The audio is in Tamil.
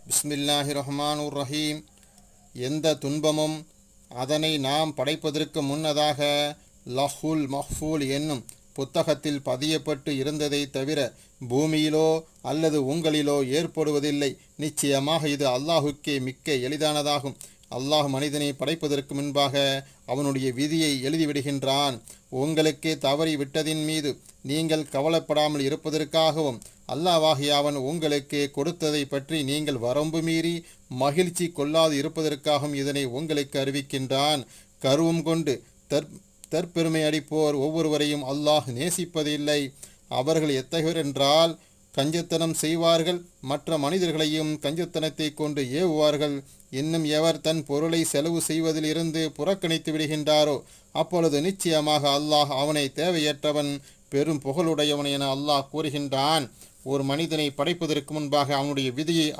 பிஸ்மில்லாஹி ரஹ்மானுர் ரஹீம். எந்த துன்பமும் அதனை நாம் படைப்பதற்கு முன்னதாக லஹுல் மஹ்ஃபூல் என்னும் புத்தகத்தில் பதியப்பட்டு இருந்ததை தவிர பூமியிலோ அல்லது உங்களிலோ ஏற்படுவதில்லை. நிச்சயமாக இது அல்லாஹுக்கே மிக்க எளிதானதாகும். அல்லாஹ் மனிதனை படைப்பதற்கு முன்பாக அவனுடைய விதியை எழுதிவிடுகின்றான். உங்களுக்கே தவறி விட்டதின் மீது நீங்கள் கவலைப்படாமல் இருப்பதற்காகவும் அல்லாஹ்வாகிய அவன் உங்களுக்கு கொடுத்ததை பற்றி நீங்கள் வரம்பு மீறி மகிழ்ச்சி கொள்ளாது இருப்பதற்காகவும் இதனை உங்களுக்கு அறிவிக்கின்றான். கருவம் கொண்டு தற்பெருமை அடிப்போர் ஒவ்வொருவரையும் அல்லாஹ் நேசிப்பதில்லை. அவர்கள் எத்தகையோர் என்றால் கஞ்சத்தனம் செய்வார்கள், மற்ற மனிதர்களையும் கஞ்சத்தனத்தை கொண்டு ஏவுவார்கள். இன்னும் எவர் தன் பொருளை செலவு செய்வதில் இருந்து புறக்கணித்து விடுகின்றாரோ அப்பொழுது நிச்சயமாக அல்லாஹ் அவனை தேவையற்றவன் பெரும் புகழுடையவன் என அல்லாஹ் கூறுகின்றான். ஒரு மனிதனை படைப்பதற்கு முன்பாக அவனுடைய விதியை